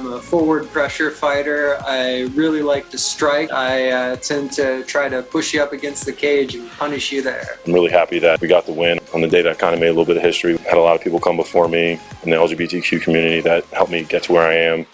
I'm a forward pressure fighter. I really like to strike. I tend to try to push you up against the cage and punish you there. I'm really happy that we got the win on the day that kind of made a little bit of history. Had a lot of people come before me in the LGBTQ community that helped me get to where I am,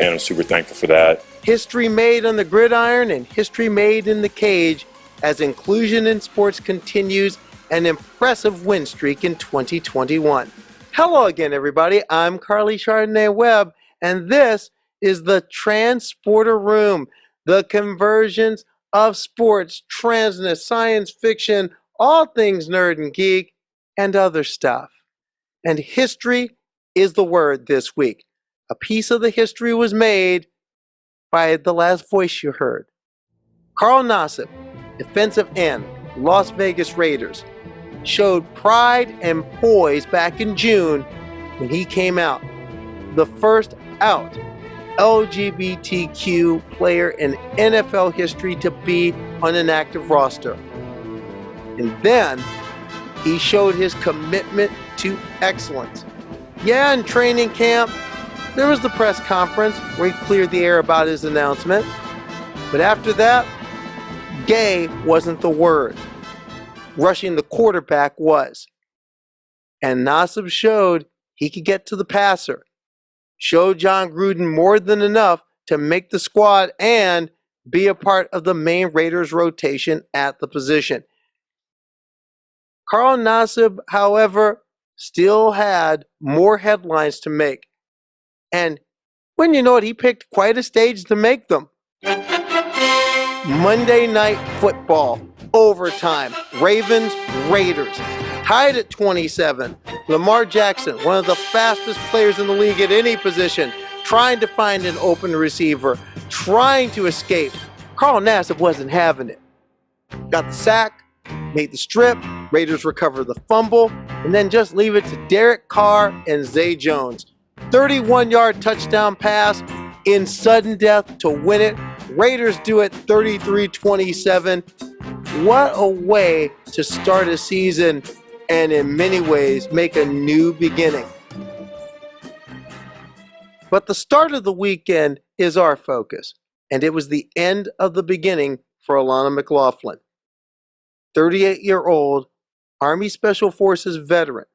and I'm super thankful for that. History made on the gridiron and history made in the cage as inclusion in sports continues an impressive win streak in 2021. Hello again, everybody. I'm Karleigh Chardonnay-Webb, and this is the TransSporter Room, the conversions of sports, transness, science fiction, all things nerd and geek, and other stuff. And history is the word this week. A piece of the history was made by the last voice you heard. Carl Nassib, defensive end, Las Vegas Raiders, showed pride and poise back in June when he came out. The first out LGBTQ player in NFL history to be on an active roster. And then he showed his commitment to excellence. Yeah, in training camp, there was the press conference where he cleared the air about his announcement. But after that, gay wasn't the word. Rushing the quarterback was. And Nassib showed he could get to the passer. Showed John Gruden more than enough to make the squad and be a part of the main Raiders rotation at the position. Carl Nassib, however, still had more headlines to make. And when you know it, he picked quite a stage to make them. Monday Night Football, overtime, Ravens, Raiders, tied at 27. Lamar Jackson, one of the fastest players in the league at any position, trying to find an open receiver, trying to escape. Carl Nassib wasn't having it. Got the sack, made the strip, Raiders recover the fumble, and then just leave it to Derek Carr and Zay Jones. 31-yard touchdown pass in sudden death to win it. Raiders do it 33-27. What a way to start a season and in many ways make a new beginning. But the start of the weekend is our focus, and it was the end of the beginning for Alana McLaughlin. 38-year-old Army Special Forces veteran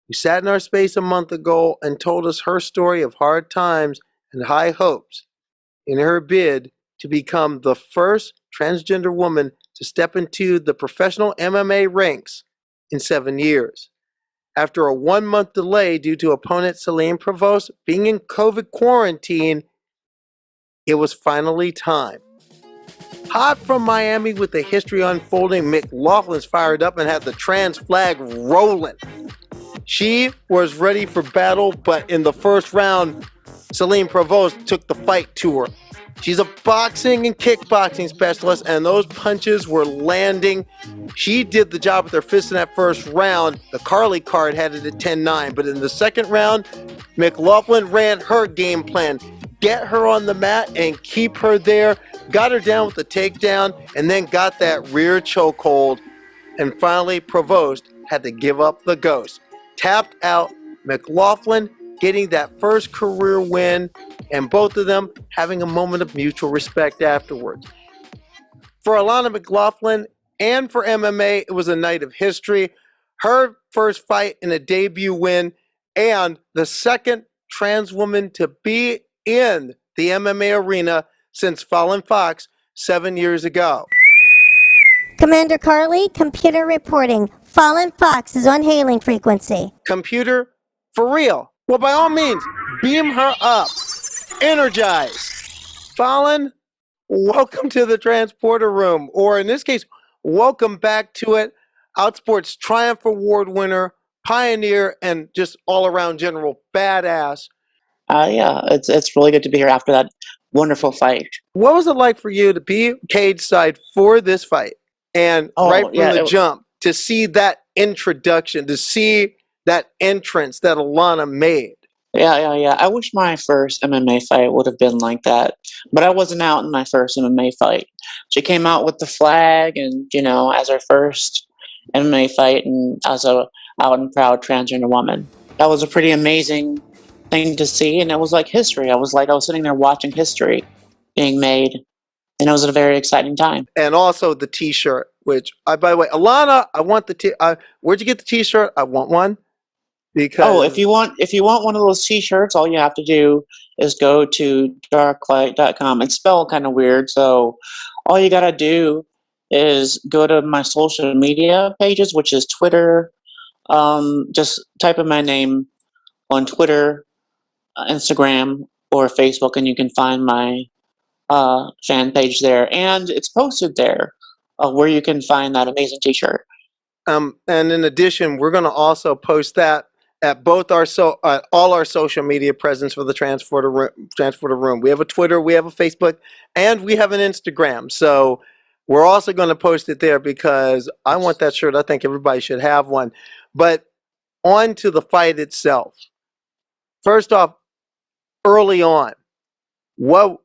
who sat in our space a month ago and told us her story of hard times and high hopes in her bid to become the first transgender woman to step into the professional MMA ranks in 7 years. After a 1-month delay due to opponent Celine Provost being in COVID quarantine, it was finally time. Hot from Miami with the history unfolding, McLaughlin's fired up and had the trans flag rolling. She was ready for battle, but in the first round, Celine Provost took the fight to her. She's a boxing and kickboxing specialist, and those punches were landing. She did the job with her fists in that first round. The Karleigh card had it at 10-9, but in the second round, McLaughlin ran her game plan. Get her on the mat and keep her there. Got her down with the takedown, and then got that rear chokehold. And finally, Provost had to give up the ghost. Tapped out. McLaughlin getting that first career win, and both of them having a moment of mutual respect afterwards. For Alana McLaughlin and for MMA, it was a night of history. Her first fight in a debut win, and the second trans woman to be in the MMA arena since Fallon Fox 7 years ago. Commander Karleigh, computer reporting. Fallon Fox is on hailing frequency. Computer, for real. Well, by all means, beam her up. Energize. Fallon, welcome to the TransSporter Room, or in this case, welcome back to it. Outsport's Triumph Award winner, pioneer, and just all-around general badass. Yeah, it's really good to be here after that wonderful fight. What was it like for you to be cage side for this fight? And right from the jump, to see that introduction, to see that entrance that Alana made. Yeah. I wish my first MMA fight would have been like that, but I wasn't out in my first MMA fight. She came out with the flag, and as her first MMA fight, and as a out and proud transgender woman. That was a pretty amazing thing to see, and it was like history. I was sitting there watching history being made, and it was a very exciting time. And also the T-shirt, which by the way, Alana, I want where'd you get the T-shirt? I want one Oh, because if you want one of those T-shirts, all you have to do is go to darklight.com. It's spelled kind of weird, so all you gotta do is go to my social media pages, which is Twitter. Just type in my name on Twitter, Instagram, or Facebook, and you can find my fan page there, and it's posted there where you can find that amazing T-shirt. and in addition, we're going to also post that at both our all our social media presence for the Transporter Room. We have a Twitter, we have a Facebook, and we have an Instagram. So we're also going to post it there because I want that shirt. I think everybody should have one. But on to the fight itself. First off, early on, what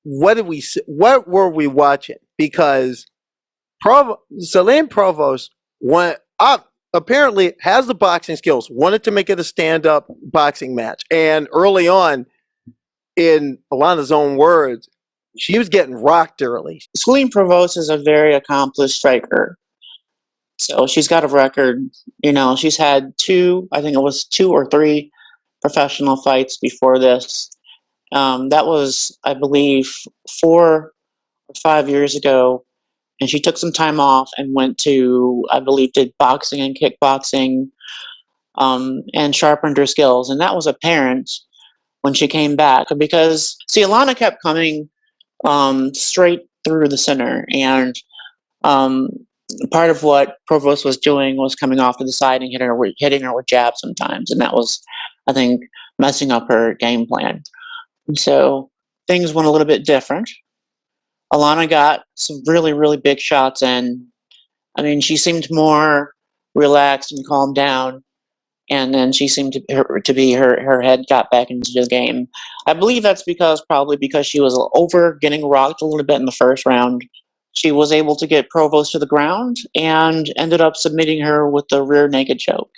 did we see? What were we watching? Because Celine Provost went up, apparently has the boxing skills, wanted to make it a stand-up boxing match. And early on, in Alana's own words, she was getting rocked early. Celine Provost is a very accomplished striker. So she's got a record. You know, she's had I think it was 2 or 3 professional fights before this. That was, I believe, 4 or 5 years ago. And she took some time off and went to, I believe, did boxing and kickboxing, and sharpened her skills. And that was apparent when she came back because, see, Alana kept coming straight through the center. And um, part of what Provost was doing was coming off to the side and hitting her with jabs sometimes. And that was, I think, messing up her game plan. And so things went a little bit different. Alana got some really, really big shots in. I mean, she seemed more relaxed and calmed down, and then she seemed to be her head got back into the game. I believe that's probably because she was getting rocked a little bit in the first round. She was able to get Provost to the ground and ended up submitting her with the rear naked choke.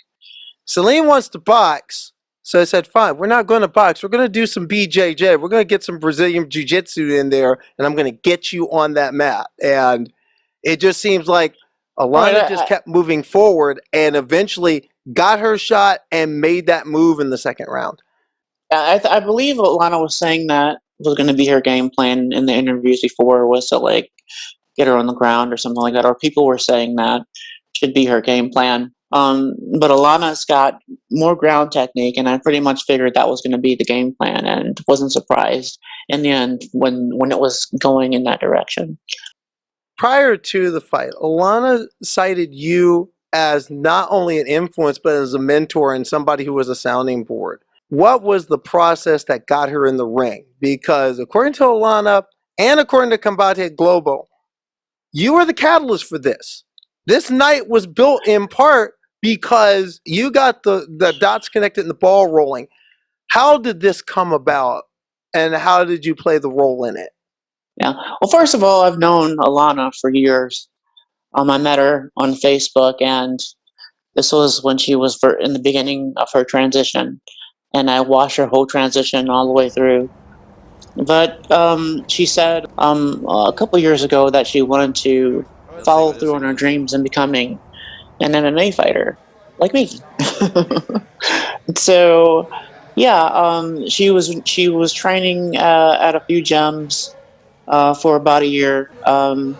Celine wants to box. So I said, fine, we're not going to box. We're going to do some BJJ. We're going to get some Brazilian Jiu-Jitsu in there, and I'm going to get you on that mat. And it just seems like Alana just kept moving forward and eventually got her shot and made that move in the second round. I believe Alana was saying that was going to be her game plan in the interviews before, was to like get her on the ground or something like that, or people were saying that should be her game plan. But Alana's got more ground technique, and I pretty much figured that was going to be the game plan, and wasn't surprised in the end when it was going in that direction. Prior to the fight, Alana cited you as not only an influence, but as a mentor and somebody who was a sounding board. What was the process that got her in the ring? Because according to Alana and according to Combate Global, you were the catalyst for this. This night was built in part because you got the dots connected and the ball rolling. How did this come about, and how did you play the role in it? Yeah. Well, first of all, I've known Alana for years. I met her on Facebook, and this was when she was in the beginning of her transition, and I watched her whole transition all the way through. But she said a couple years ago that she wanted to follow through on her dreams and becoming an MMA fighter, like me. So, yeah, she was training at a few gyms for about a year, and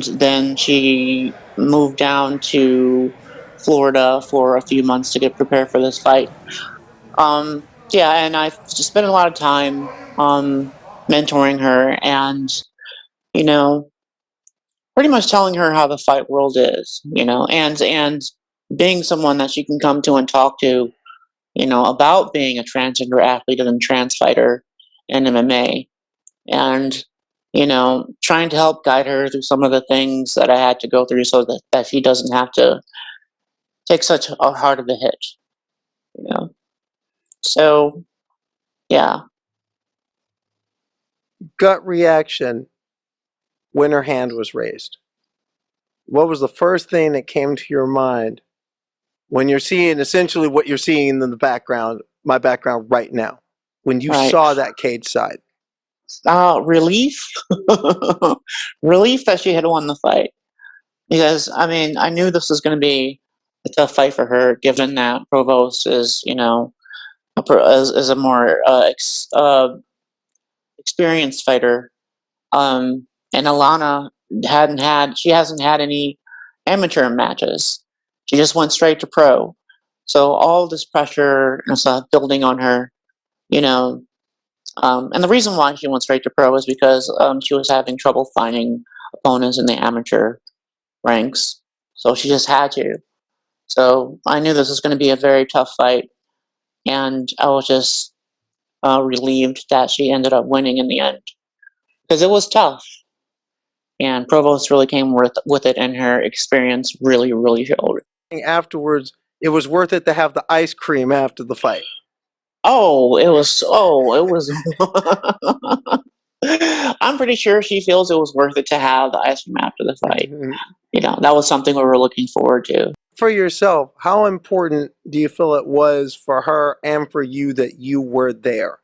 then she moved down to Florida for a few months to get prepared for this fight. Yeah, and I've just spent a lot of time mentoring her, and you know, pretty much telling her how the fight world is, and being someone that she can come to and talk to, about being a transgender athlete and trans fighter in MMA, and trying to help guide her through some of the things that I had to go through, so that she doesn't have to take such a hard of a hit, you know. So yeah. Gut reaction when her hand was raised. What was the first thing that came to your mind when you're seeing essentially what you're seeing in the background my background right now when you Right. saw that cage side? Relief. Relief that she had won the fight. Because, I mean, I knew this was going to be a tough fight for her, given that Provost is, you know, is a more experienced fighter. And Alana she hasn't had any amateur matches. She just went straight to pro. So all this pressure and stuff building on her, you know. And the reason why she went straight to pro is because she was having trouble finding opponents in the amateur ranks. So she just had to. So I knew this was going to be a very tough fight. And I was just relieved that she ended up winning in the end. Because it was tough. And Provost really came with it, and her experience really, really showed. Afterwards, it was worth it to have the ice cream after the fight. It was. I'm pretty sure she feels it was worth it to have the ice cream after the fight. You know, that was something we were looking forward to. For yourself, how important do you feel it was for her and for you that you were there,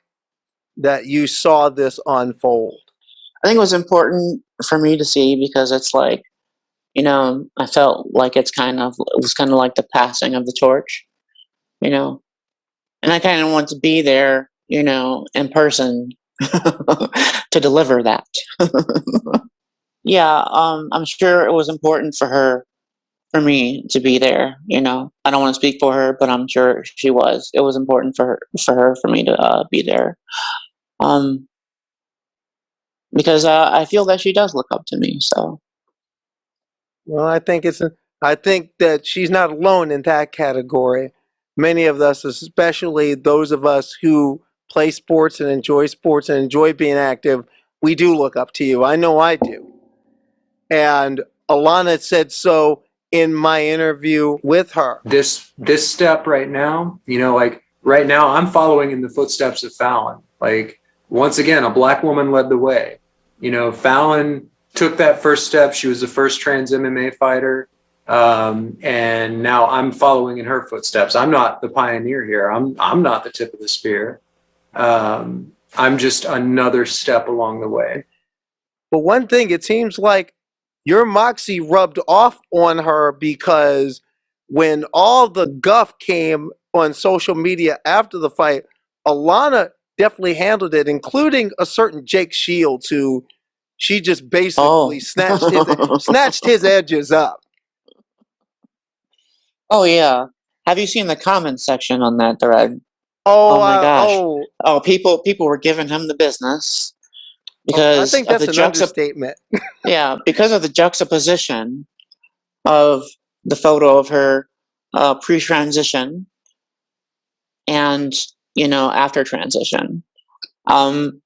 that you saw this unfold? I think it was important for me to see because it's like, you know, I felt like it was kind of like the passing of the torch, you know, and I kind of want to be there, you know, in person to deliver that. Yeah, I'm sure it was important for me to be there. You know, I don't want to speak for her, but I'm sure she was. It was important for me to be there, um, because I feel that she does look up to me. So Well, I think that she's not alone in that category. Many of us, especially those of us who play sports and enjoy being active, we do look up to you. I know I do. And Alana said so in my interview with her. This step right now, you know, like right now I'm following in the footsteps of Fallon. Like once again, a black woman led the way. You know, Fallon took that first step. She was the first trans MMA fighter. And now I'm following in her footsteps. I'm not the pioneer here. I'm not the tip of the spear. I'm just another step along the way. But one thing, it seems like your moxie rubbed off on her, because when all the guff came on social media after the fight, Alana definitely handled it, including a certain Jake Shields, who she just basically snatched his edges up. Oh yeah. Have you seen the comment section on that thread? Oh, Oh my gosh. oh, Oh, people were giving him the business I because think of that's an understatement. yeah, because of the juxtaposition of the photo of her pre-transition and, you know, after transition. Um,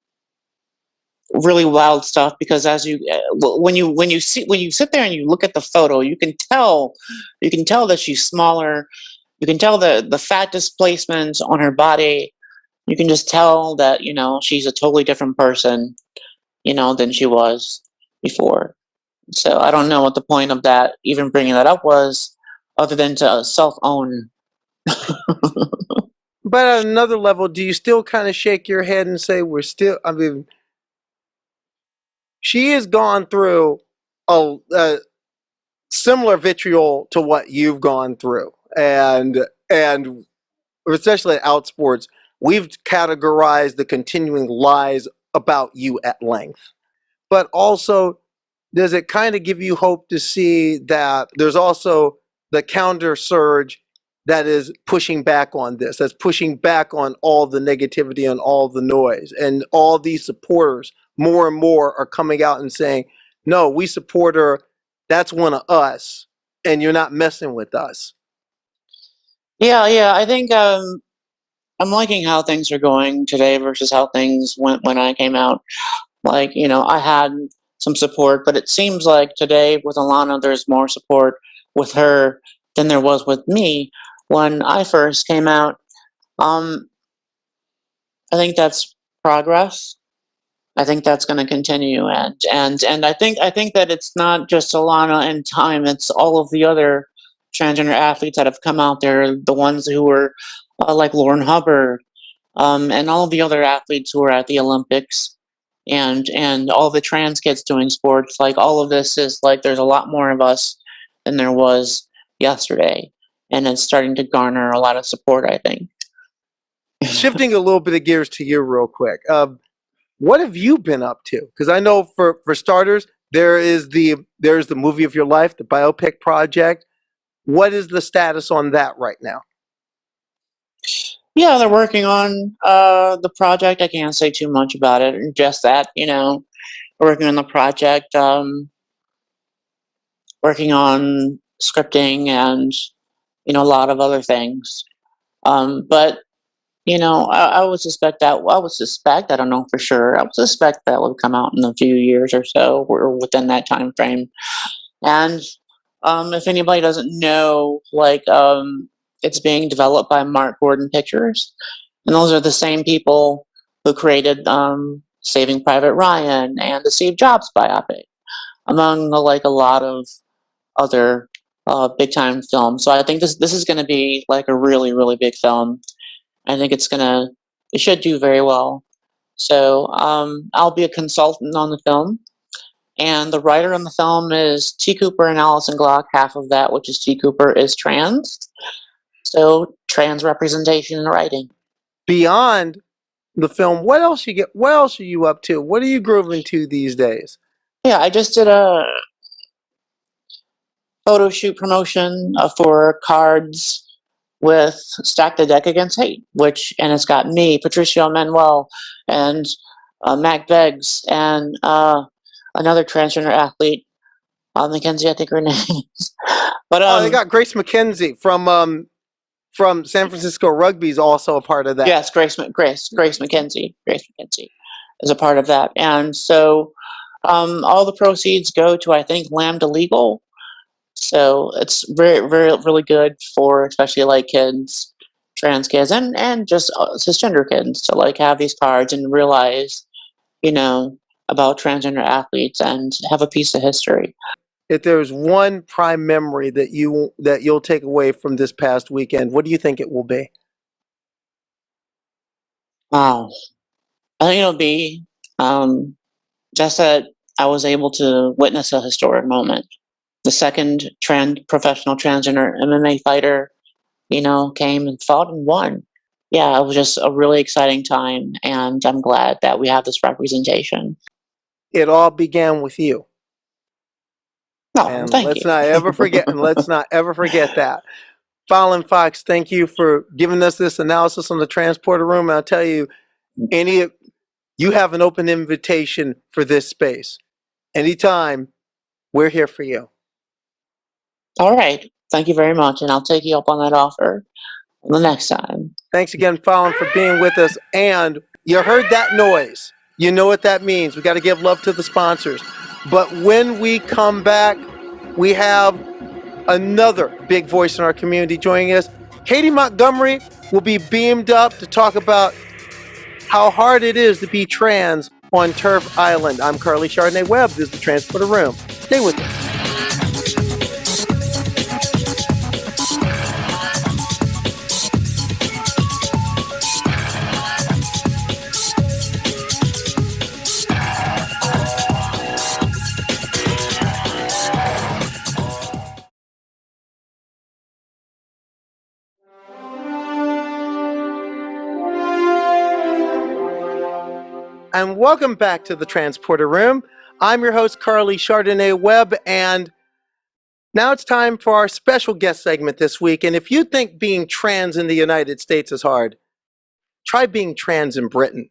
really wild stuff because as you when you sit there and you look at the photo, you can tell that she's smaller. You can tell the fat displacement on her body. You can just tell that, you know, she's a totally different person, you know, than she was before. So I don't know what the point of that, even bringing that up, was, other than to self-own. But at another level, do you still kind of shake your head and say I mean, she has gone through a similar vitriol to what you've gone through, and especially at Outsports, we've categorized the continuing lies about you at length. But also, does it kind of give you hope to see that there's also the counter surge that is pushing back on this, that's pushing back on all the negativity and all the noise, and all these supporters more and more are coming out and saying, no, we support her, that's one of us, and you're not messing with us? Yeah, I think I'm liking how things are going today versus how things went when I came out. Like, you know, I had some support, but it seems like today with Alana, there's more support with her than there was with me when I first came out. Um, I think that's progress. I think that's going to continue, and I think that it's not just Alana and time; it's all of the other transgender athletes that have come out there, the ones who were like Lauren Hubbard, and all of the other athletes who are at the Olympics, and all the trans kids doing sports. Like all of this is like there's a lot more of us than there was yesterday, and it's starting to garner a lot of support, I think. Shifting a little bit of gears to you real quick. What have you been up to? Because I know for starters, there's the movie of your life, the biopic project. What is the status on that right now? Yeah, they're working on the project. I can't say too much about it. Just that, working on the project, working on scripting and a lot of other things. But I would suspect that. I would suspect. I don't know for sure. I would suspect that would come out in a few years or so, or within that time frame. And if anybody doesn't know, it's being developed by Mark Gordon Pictures, and those are the same people who created Saving Private Ryan and the Steve Jobs biopic, among a lot of other big time films. So I think this is going to be like a really really big film. I think it should do very well. So I'll be a consultant on the film. And the writer on the film is T. Cooper and Allison Glock. Half of that, which is T. Cooper, is trans. So trans representation in writing. Beyond the film, what else you get? What else are you up to? What are you grooving to these days? Yeah, I just did a photo shoot promotion for cards with Stack the Deck Against Hate, and it's got me, Patricio Manuel, and Mac Beggs, and another transgender athlete, Mackenzie, I think her name is. But Oh, they got Grace McKenzie from San Francisco Rugby is also a part of that. yes, Grace McKenzie is a part of that, and so all the proceeds go to, I think, Lambda Legal. So it's very, very, really good for especially kids, trans kids, and just cisgender kids to have these cards and realize, about transgender athletes and have a piece of history. If there's one prime memory that you'll take away from this past weekend, what do you think it will be? Wow, I think it'll be just that I was able to witness a historic moment. The second professional transgender MMA fighter, came and fought and won. Yeah, it was just a really exciting time, and I'm glad that we have this representation. It all began with you. Oh, And thank let's you. not ever forget that. Fallon Fox, thank you for giving us this analysis on the Transporter Room. And I'll tell you, you have an open invitation for this space. Anytime, we're here for you. All right. Thank you very much, and I'll take you up on that offer the next time. Thanks again, Fallon, for being with us. And you heard that noise. You know what that means. We got to give love to the sponsors. But when we come back, we have another big voice in our community joining us. Katy Montgomerie will be beamed up to talk about how hard it is to be trans on TERF Island. I'm Karleigh Chardonnay-Webb. This is the Transporter Room. Stay with us. And welcome back to the Transporter Room. I'm your host, Karleigh Chardonnay-Webb, and now it's time for our special guest segment this week. And if you think being trans in the United States is hard, try being trans in Britain.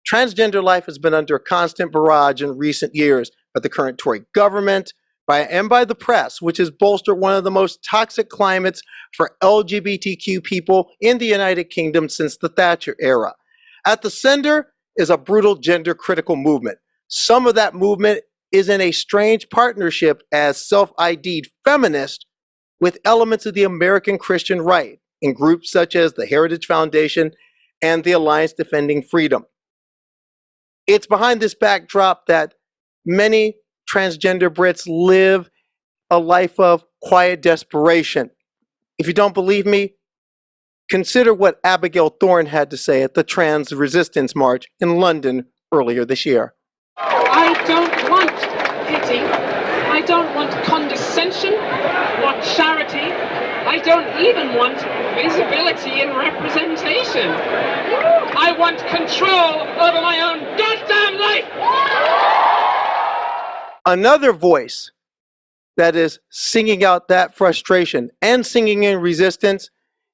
Transgender life has been under a constant barrage in recent years by the current Tory government and by the press, which has bolstered one of the most toxic climates for LGBTQ people in the United Kingdom since the Thatcher era. At the center is a brutal gender critical movement. Some of that movement is in a strange partnership as self-ID'd feminist with elements of the American Christian right in groups such as the Heritage Foundation and the Alliance Defending Freedom. It's behind this backdrop that many transgender Brits live a life of quiet desperation. If you don't believe me, Consider what Abigail Thorne had to say at the Trans Resistance March in London earlier this year. I don't want pity. I don't want condescension or charity. I don't even want visibility and representation. I want control over my own goddamn life! Another voice that is singing out that frustration and singing in resistance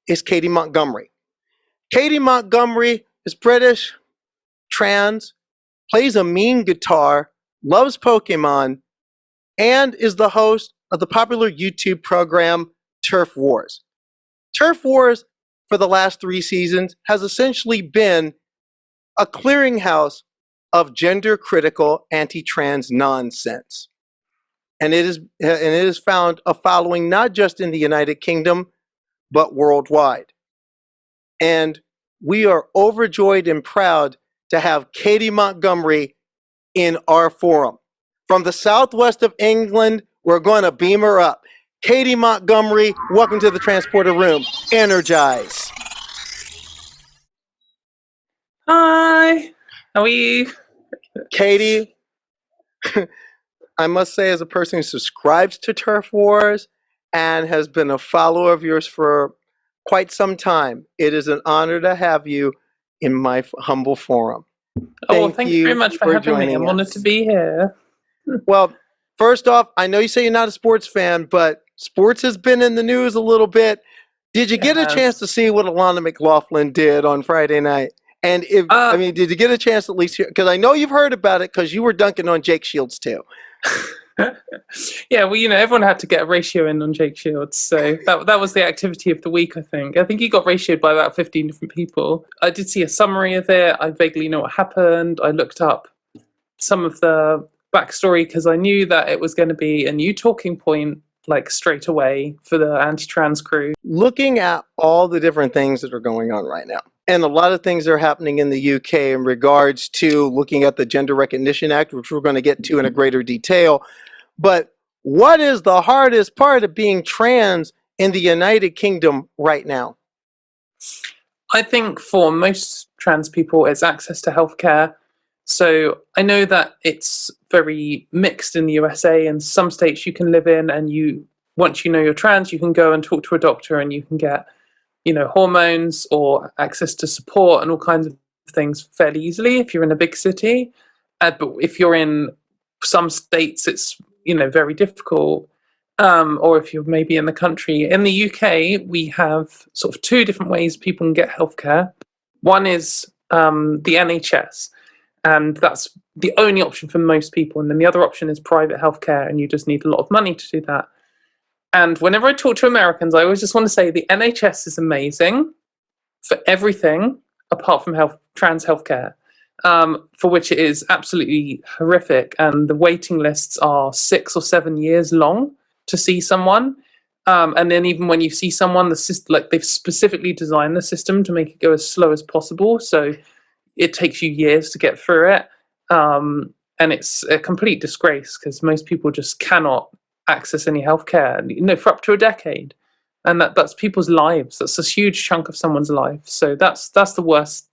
is Katy Montgomerie. Katy Montgomerie is British, trans, plays a mean guitar, loves Pokemon, and is the host of the popular YouTube program TERFWars. TERFWars, for the last 3 seasons, has essentially been a clearinghouse of gender-critical anti-trans nonsense. And it is found a following not just in the United Kingdom, but worldwide. And we are overjoyed and proud to have Katy Montgomerie in our forum. From the southwest of England, we're going to beam her up. Katy Montgomerie, welcome to the TransSporter Room. Energize. Hi, how are you? Katy, I must say, as a person who subscribes to TERFWars and has been a follower of yours for quite some time, it is an honor to have you in my humble forum. Thank you very much for having me. I'm honored to be here. Well, first off, I know you say you're not a sports fan, but sports has been in the news a little bit. Did you get a chance to see what Alana McLaughlin did on Friday night? And did you get a chance at least? Because I know you've heard about it because you were dunking on Jake Shields too. Yeah, well, everyone had to get a ratio in on Jake Shields, so that was the activity of the week. I think he got ratioed by about 15 different people. I did see a summary of it. I vaguely know what happened. I looked up some of the backstory because I knew that it was going to be a new talking point, like straight away for the anti-trans crew. Looking at all the different things that are going on right now, and a lot of things are happening in the UK in regards to looking at the Gender Recognition Act, which we're going to get to in a greater detail. But what is the hardest part of being trans in the United Kingdom right now? I think for most trans people, it's access to healthcare. So I know that it's very mixed in the USA. In some states you can live in, and once you know you're trans, you can go and talk to a doctor and you can get, hormones or access to support and all kinds of things fairly easily if you're in a big city. But if you're in some states, it's, very difficult. Or if you're maybe in the country. In the UK, we have sort of 2 different ways people can get healthcare. One is the NHS. And that's the only option for most people. And then the other option is private healthcare, and you just need a lot of money to do that. And whenever I talk to Americans, I always just want to say the NHS is amazing for everything apart from trans healthcare, for which it is absolutely horrific. And the waiting lists are 6 or 7 years long to see someone. And then even when you see someone, they've specifically designed the system to make it go as slow as possible. So it takes you years to get through it. And it's a complete disgrace because most people just cannot access any healthcare, for up to a decade. And that's people's lives. That's a huge chunk of someone's life. So that's the worst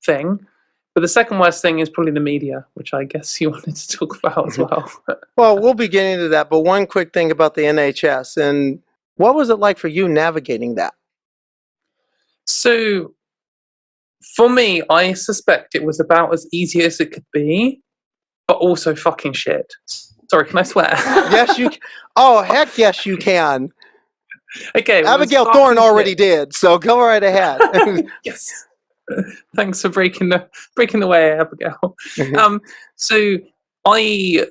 thing. But the second worst thing is probably the media, which I guess you wanted to talk about as well. Well, we'll be getting into that. But one quick thing about the NHS. And what was it like for you navigating that? So for me, I suspect it was about as easy as it could be, but also fucking shit. Sorry, can I swear? Yes, you can. Oh, heck yes, you can. Okay. Well, Abigail Thorne already did, so go right ahead. Yes. Thanks for breaking the way, Abigail. So I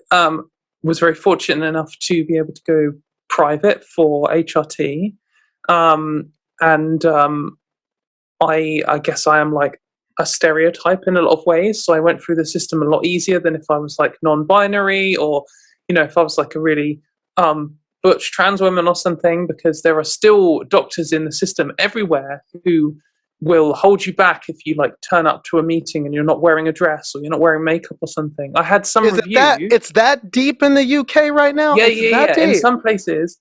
was very fortunate enough to be able to go private for HRT. I guess I am like a stereotype in a lot of ways. So I went through the system a lot easier than if I was like non-binary or, if I was like a really butch trans woman or something, because there are still doctors in the system everywhere who will hold you back if you like turn up to a meeting and you're not wearing a dress or you're not wearing makeup or something. I had some review. It's that deep in the UK right now? Yeah. In some places,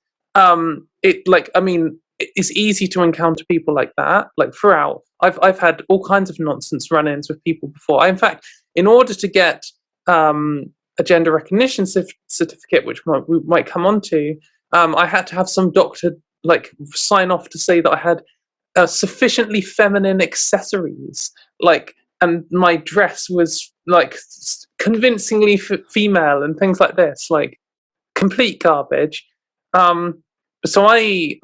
it's easy to encounter people like that. Like throughout, I've had all kinds of nonsense run-ins with people before. In fact, in order to get a gender recognition certificate, which we might come on to, I had to have some doctor like sign off to say that I had sufficiently feminine accessories, like, and my dress was like convincingly female and things like this, like complete garbage. So I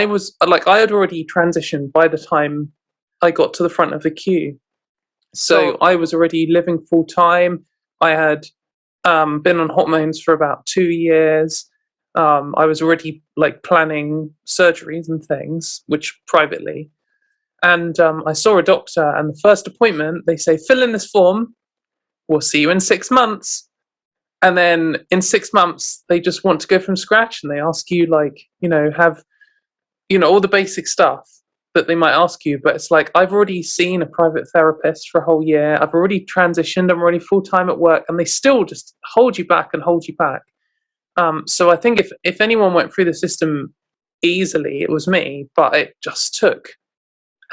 was like, I had already transitioned by the time I got to the front of the queue. So I was already living full time. I had been on hormones for about 2 years. I was already like planning surgeries and things, which privately. And I saw a doctor, and the first appointment, they say, fill in this form. We'll see you in 6 months. And then in 6 months, they just want to go from scratch, and they ask you, like, have, all the basic stuff that they might ask you. But it's like, I've already seen a private therapist for a whole year. I've already transitioned. I'm already full time at work, and they still just hold you back and hold you back. So I think if anyone went through the system easily, it was me, but it just took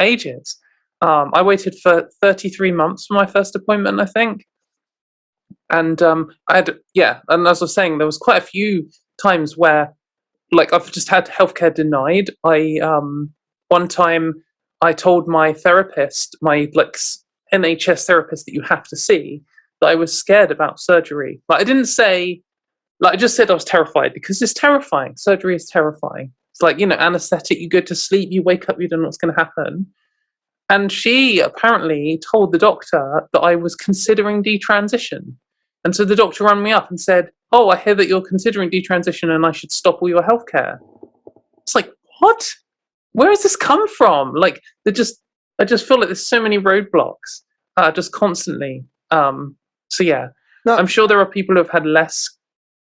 ages. I waited for 33 months for my first appointment, I think. And I had, and as I was saying, there was quite a few times where, like, I've just had healthcare denied. One time I told my therapist, my like NHS therapist that you have to see, that I was scared about surgery. Like, I didn't say, like, I just said I was terrified, because it's terrifying. Surgery is terrifying. It's like, anesthetic, you go to sleep, you wake up, you don't know what's going to happen. And she apparently told the doctor that I was considering detransition. And so the doctor rang me up and said, oh, I hear that you're considering detransition and I should stop all your healthcare. It's like, what? Where has this come from? Like, I just feel like there's so many roadblocks, just constantly. So yeah, no. I'm sure there are people who have had less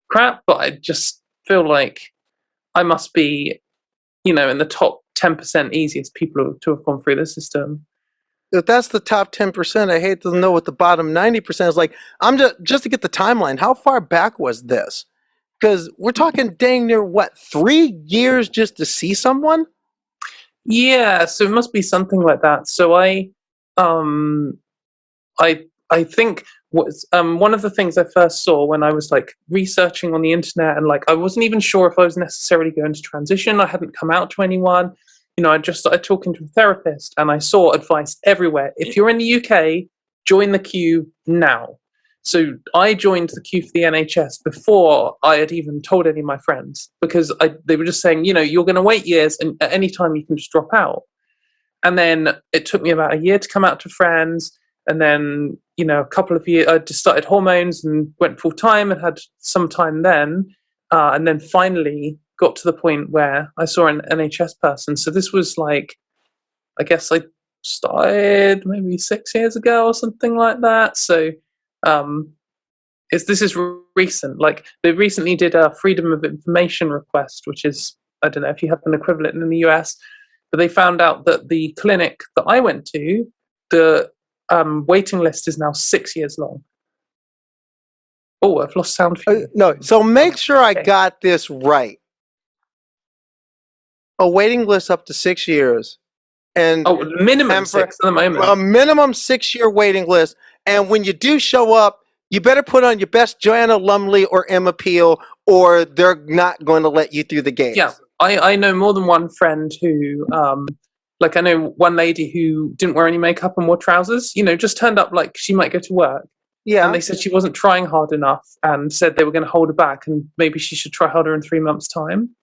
crap, but I just feel like I must be, in the top 10% easiest people to have gone through the system. If that's the top 10%, I hate to know what the bottom 90% is like. I'm just to get the timeline. How far back was this? Because we're talking dang near 3 years just to see someone? Yeah, so it must be something like that. So I think one of the things I first saw when I was like researching on the internet, and like I wasn't even sure if I was necessarily going to transition. I hadn't come out to anyone. I just started talking to a therapist, and I saw advice everywhere. If you're in the UK, join the queue now. So I joined the queue for the NHS before I had even told any of my friends, because they were just saying, you're going to wait years, and at any time you can just drop out. And then it took me about a year to come out to friends. And then, a couple of years, I just started hormones and went full time and had some time then. And then finally got to the point where I saw an NHS person. So this was like, I guess I started maybe 6 years ago or something like that. So this is recent. Like, they recently did a Freedom of Information request, which is, I don't know if you have an equivalent in the US, but they found out that the clinic that I went to, the waiting list is now 6 years long. Oh, I've lost sound for you. No, so make sure I got this right. A waiting list up to 6 years. And minimum 6 at the moment. A minimum 6 year waiting list. And when you do show up, you better put on your best Joanna Lumley or Emma Peel, or they're not going to let you through the gates. Yeah, I know more than one friend who, like, I know one lady who didn't wear any makeup and wore trousers, just turned up like she might go to work. Yeah. And they said she wasn't trying hard enough, and said they were going to hold her back, and maybe she should try harder in 3 months' time.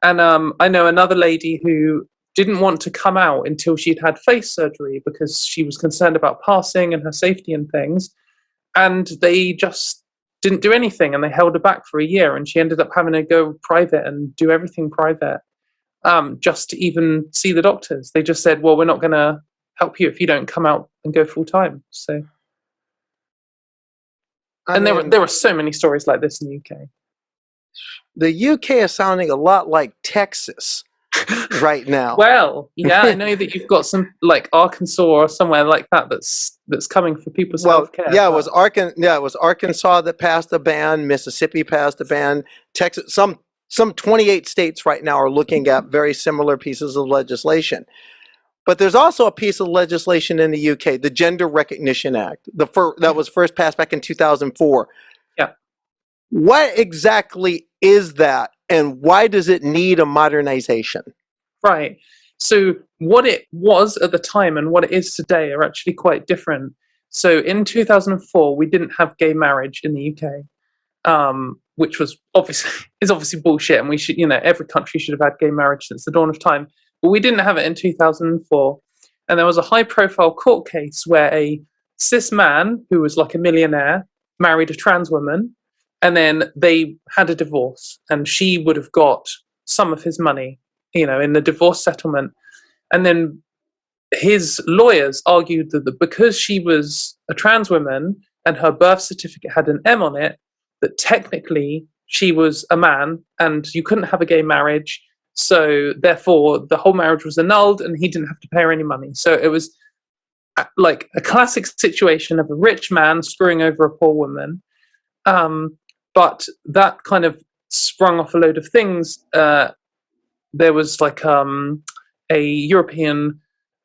And I know another lady who didn't want to come out until she'd had face surgery, because she was concerned about passing and her safety and things. And they just didn't do anything, and they held her back for a year, and she ended up having to go private and do everything private, just to even see the doctors. They just said, well, we're not going to help you if you don't come out and go full time. So, there were so many stories like this in the UK. The UK is sounding a lot like Texas right now. Well, yeah, I know that you've got some like Arkansas or somewhere like that that's coming for people's healthcare. Yeah, it was Arkansas that passed a ban. Mississippi passed a ban. Texas, some some 28 states right now are looking at very similar pieces of legislation. But there's also a piece of legislation in the UK, the Gender Recognition Act, that was first passed back in 2004. Yeah. What exactly is that, and why does it need a modernization? Right. So what it was at the time and what it is today are actually quite different. So in 2004, we didn't have gay marriage in the UK, which was obviously bullshit, and we should, every country should have had gay marriage since the dawn of time. But we didn't have it in 2004, and there was a high-profile court case where a cis man who was like a millionaire married a trans woman, and then they had a divorce, and she would have got some of his money, in the divorce settlement. And then his lawyers argued that because she was a trans woman and her birth certificate had an M on it, that technically she was a man and you couldn't have a gay marriage. So therefore the whole marriage was annulled and he didn't have to pay her any money. So it was like a classic situation of a rich man screwing over a poor woman. But that kind of sprung off a load of things. There was like a European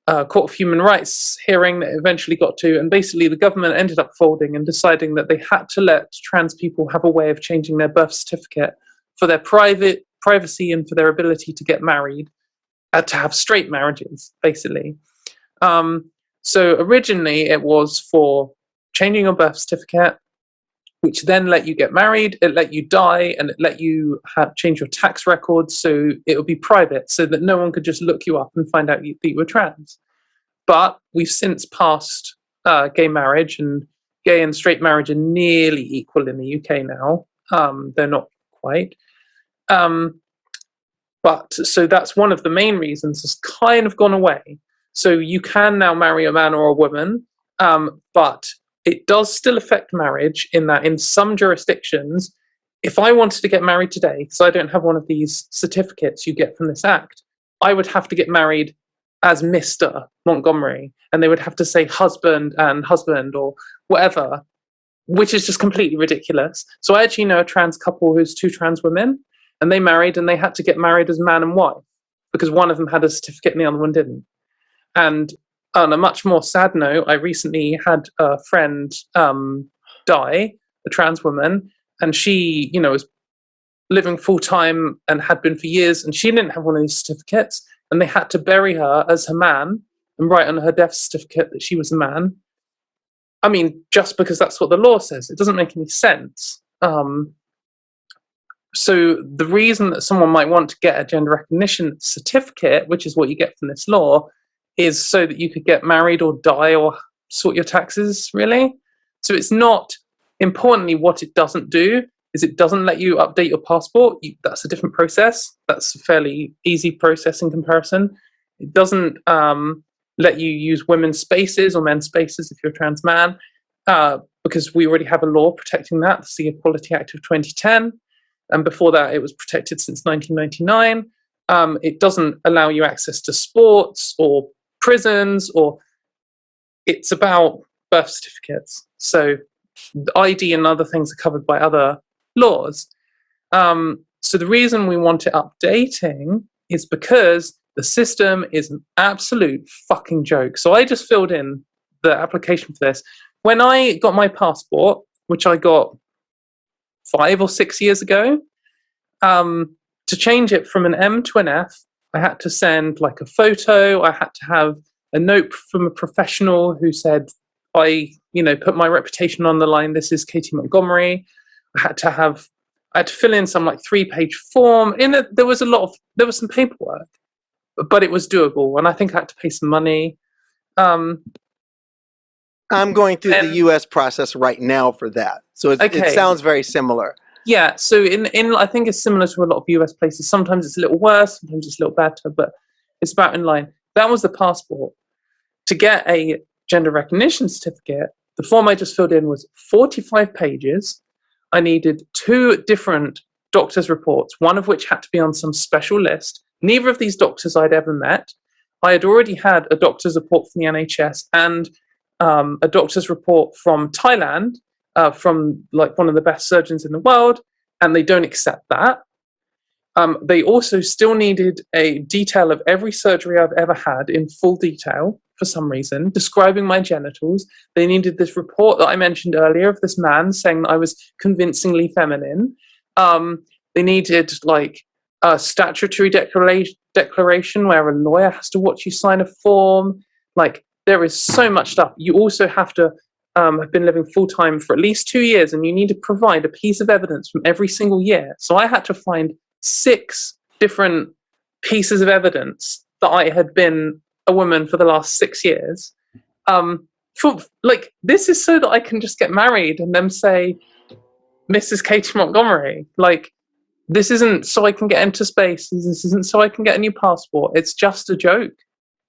Court of Human Rights hearing that eventually got to, and basically the government ended up folding and deciding that they had to let trans people have a way of changing their birth certificate for their privacy and for their ability to get married, to have straight marriages, basically. So originally it was for changing your birth certificate, which then let you get married, it let you die, and it let you change your tax records, so it would be private, so that no one could just look you up and find out that you were trans. But we've since passed gay marriage, and gay and straight marriage are nearly equal in the UK now. They're not quite. But so that's one of the main reasons it's kind of gone away. So you can now marry a man or a woman, but it does still affect marriage in that in some jurisdictions, if I wanted to get married today, because I don't have one of these certificates you get from this act, I would have to get married as Mr. Montgomerie, and they would have to say husband and husband or whatever, which is just completely ridiculous. So I actually know a trans couple who's two trans women, and they married and they had to get married as man and wife because one of them had a certificate and the other one didn't. And on a much more sad note, I recently had a friend die, a trans woman, and she, was living full time and had been for years, and she didn't have one of these certificates, and they had to bury her as her man and write on her death certificate that she was a man. I mean, just because that's what the law says, it doesn't make any sense. So the reason that someone might want to get a gender recognition certificate, which is what you get from this law, is so that you could get married or die or sort your taxes, really. So it's not, importantly, what it doesn't do is it doesn't let you update your passport. That's a different process. That's a fairly easy process in comparison. It doesn't let you use women's spaces or men's spaces if you're a trans man, because we already have a law protecting that. It's the Equality Act of 2010. And before that, it was protected since 1999. It doesn't allow you access to sports or prisons, or it's about birth certificates. So the ID and other things are covered by other laws. So the reason we want it updating is because the system is an absolute fucking joke. So I just filled in the application for this. When I got my passport, which I got 5 or 6 years ago, to change it from an M to an F, I had to send like a photo. I had to have a note from a professional who said, I put my reputation on the line. This is Katy Montgomerie. I had to fill in some like 3-page form. In it, there was some paperwork, but it was doable. And I think I had to pay some money. I'm going through the US process right now for that. So it sounds very similar. Yeah, so in I think it's similar to a lot of US places. Sometimes it's a little worse, sometimes it's a little better, but it's about in line. That was the passport. To get a gender recognition certificate, the form I just filled in was 45 pages. I needed 2 different doctor's reports, one of which had to be on some special list. Neither of these doctors I'd ever met. I had already had a doctor's report from the NHS and a doctor's report from Thailand, from like one of the best surgeons in the world, and they don't accept that. They also still needed a detail of every surgery I've ever had in full detail for some reason, describing my genitals. They needed this report that I mentioned earlier of this man saying that I was convincingly feminine. They needed like a statutory declaration where a lawyer has to watch you sign a form. Like, there is so much stuff. You also have to have been living full-time for at least 2 years, and you need to provide a piece of evidence from every single year. So I had to find 6 different pieces of evidence that I had been a woman for the last 6 years. For like, this is so that I can just get married and then say, Mrs. Katy Montgomerie. Like, this isn't so I can get into space. This isn't so I can get a new passport. It's just a joke.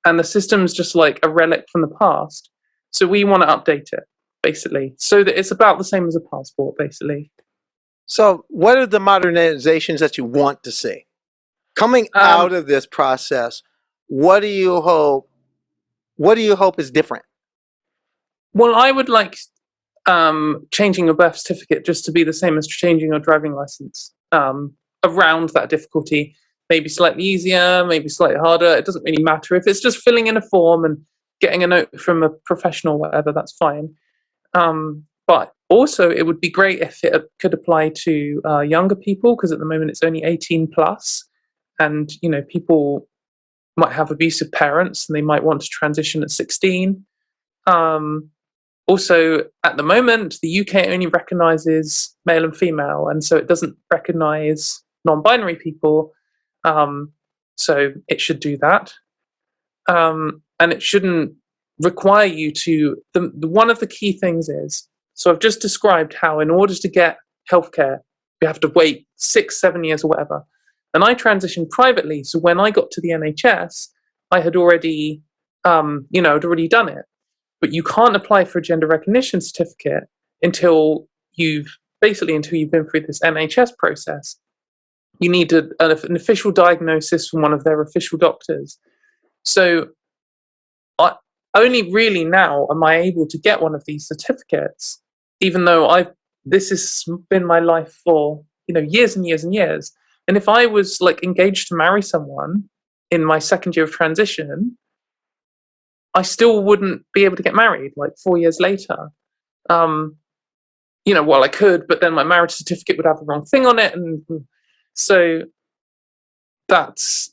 And the system's just like a relic from the past. So we want to update it, basically, so that it's about the same as a passport, basically. So what are the modernizations that you want to see? Coming out of this process, what do you hope is different? Well, I would like changing your birth certificate just to be the same as changing your driving license. Around that difficulty, maybe slightly easier, maybe slightly harder. It doesn't really matter. If it's just filling in a form and getting a note from a professional, whatever, that's fine. But also, it would be great if it could apply to younger people, because at the moment it's only 18 plus, and you know, people might have abusive parents and they might want to transition at 16. Also, at the moment, the UK only recognises male and female, and so it doesn't recognise non-binary people. So it should do that, and it shouldn't require you to. One of the key things is, so I've just described how in order to get healthcare, you have to wait 6-7 years or whatever. And I transitioned privately, so when I got to the NHS, I had already, I'd already done it. But you can't apply for a gender recognition certificate until you've been through this NHS process. You need an official diagnosis from one of their official doctors. So only really now am I able to get one of these certificates, even though this has been my life for years and years and years. And if I was like engaged to marry someone in my second year of transition, I still wouldn't be able to get married like 4 years later. Well, I could, but then my marriage certificate would have the wrong thing on it. And so that's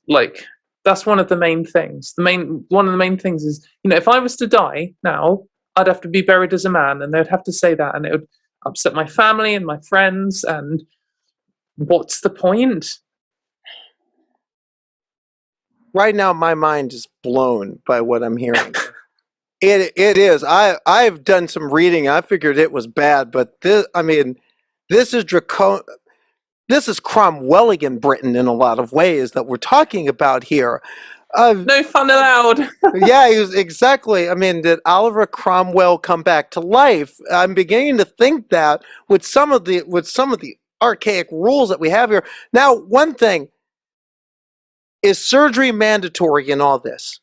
one of the main things. One of the main things is, if I was to die now, I'd have to be buried as a man, and they'd have to say that, and it would upset my family and my friends, and what's the point? Right now, my mind is blown by what I'm hearing. It is. I've done some reading. I figured it was bad, but this is draconian. This is Cromwellian Britain in a lot of ways that we're talking about here. No fun allowed. Yeah, exactly. Did Oliver Cromwell come back to life? I'm beginning to think that with some of the archaic rules that we have here. Now, one thing. Is surgery mandatory in all this?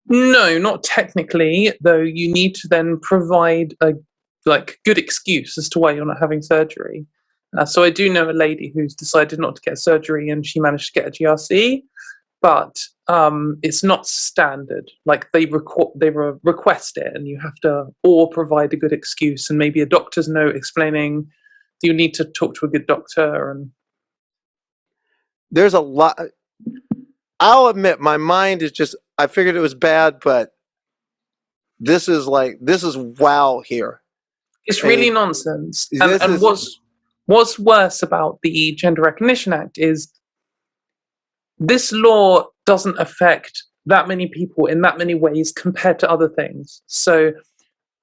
No, not technically, though you need to then provide a good excuse as to why you're not having surgery. So I do know a lady who's decided not to get surgery and she managed to get a GRC, but it's not standard. Like they request it, and you have to or provide a good excuse and maybe a doctor's note explaining you need to talk to a good doctor. And there's a lot. I'll admit, my mind is just, I figured it was bad, but this is wow here. It's really nonsense. And what's worse about the Gender Recognition Act is this law doesn't affect that many people in that many ways compared to other things. So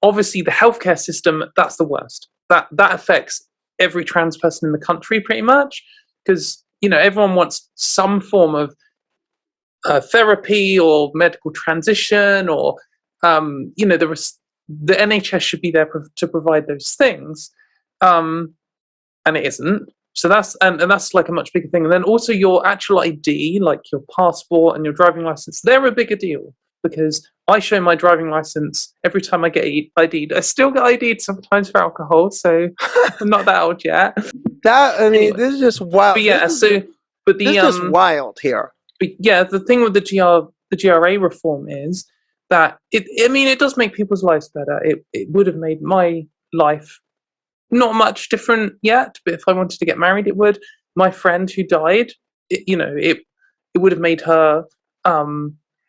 obviously the healthcare system, that's the worst. That affects every trans person in the country pretty much, because everyone wants some form of therapy or medical transition, or the NHS should be there to provide those things, and it isn't. So that's like a much bigger thing. And then also your actual ID, like your passport and your driving license, they're a bigger deal, because I show my driving license every time I get ID'd. I still get ID'd sometimes for alcohol, so I'm not that old yet. Anyway. this is just wild. But yeah, but This is just wild here. But yeah, the thing with the GRA reform is that it does make people's lives better. It would have made my life not much different yet, but if I wanted to get married, it would. My friend who died, it would have made her